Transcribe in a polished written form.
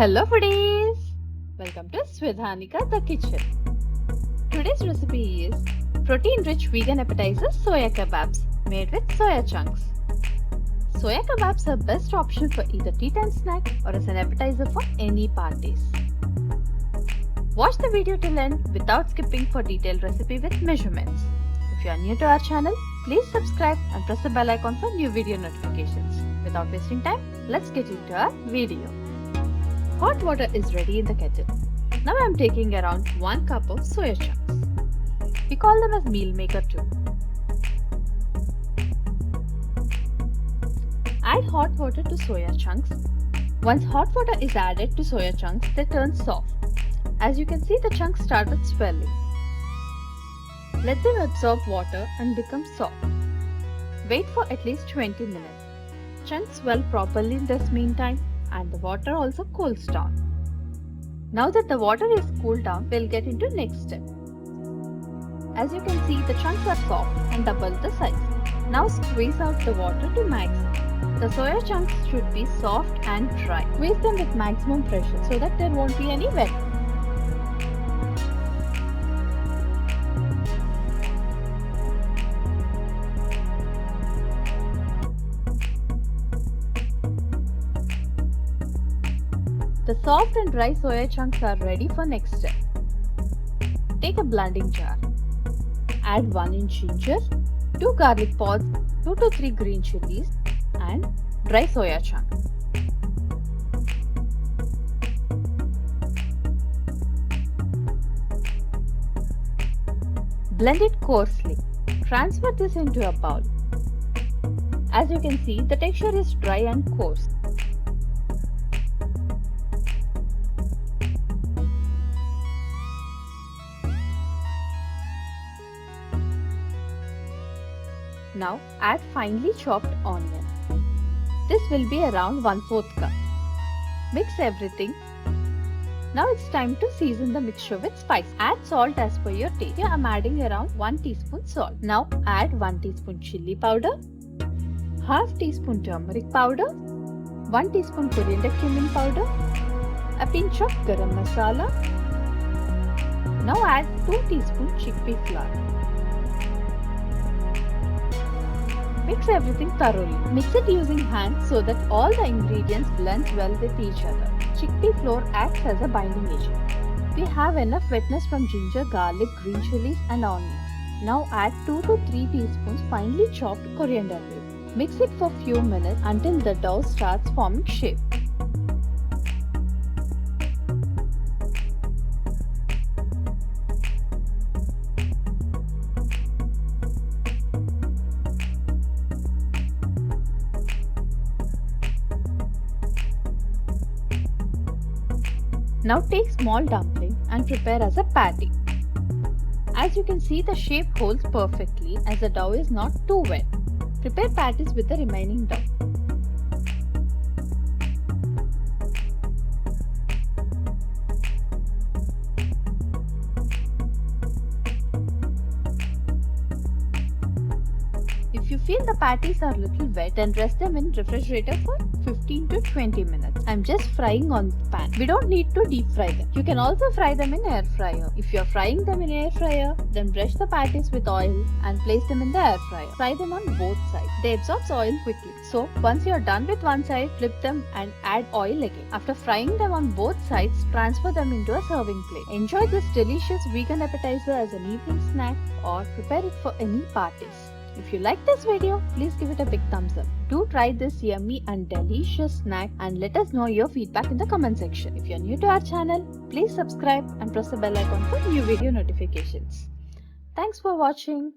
Hello foodies! Welcome to Svedanika the kitchen. Today's recipe is protein-rich vegan appetizer soya kebabs made with soya chunks. Soya kebabs are best option for either tea time snack or as an appetizer for any parties. Watch the video till end without skipping for detailed recipe with measurements. If you are new to our channel, please subscribe and press the bell icon for new video notifications. Without wasting time, let's get into our video. Hot water is ready in the kettle. Now I am taking around 1 cup of soya chunks. We call them as meal maker too. Add hot water to soya chunks. Once hot water is added to soya chunks, they turn soft. As you can see, the chunks started swelling. Let them absorb water and become soft. Wait for at least 20 minutes. Chunks swell properly in this meantime, and the water also cools down. Now that the water is cooled down, we'll get into next step. As you can see, the chunks are soft and double the size. Now squeeze out the water to maximum. The soya chunks should be soft and dry. Squeeze them with maximum pressure so that there won't be any wet. The soft and dry soya chunks are ready for next step. Take a blending jar. Add 1 inch ginger, 2 garlic pods, 2 to 3 green chilies and dry soya chunks. Blend it coarsely. Transfer this into a bowl. As you can see, the texture is dry and coarse. Now add finely chopped onion. This will be around 1/4 cup. Mix everything. Now it's time to season the mixture with spice. Add salt as per your taste. Here I'm adding around 1 teaspoon salt. Now add 1 teaspoon chili powder, half teaspoon turmeric powder, 1 teaspoon coriander cumin powder, a pinch of garam masala. Now add 2 teaspoon chickpea flour. Mix everything thoroughly. Mix it using hands so that all the ingredients blend well with each other. Chickpea flour acts as a binding agent. We have enough wetness from ginger, garlic, green chilies and onions. Now add 2 to 3 teaspoons finely chopped coriander leaves. Mix it for few minutes until the dough starts forming shape. Now take small dumpling and prepare as a patty. As you can see, the shape holds perfectly as the dough is not too wet. Prepare patties with the remaining dough. If you feel the patties are little wet, then rest them in refrigerator for 15 to 20 minutes. I'm just frying on the pan. We don't need to deep fry them. You can also fry them in air fryer. If you're frying them in air fryer, then brush the patties with oil and place them in the air fryer. Fry them on both sides. They absorb oil quickly. So once you're done with one side, flip them and add oil again. After frying them on both sides, transfer them into a serving plate. Enjoy this delicious vegan appetizer as an evening snack or prepare it for any parties. If you like this video, please give it a big thumbs up. Do try this yummy and delicious snack and let us know your feedback in the comment section. If you are new to our channel, please subscribe and press the bell icon for new video notifications. Thanks for watching.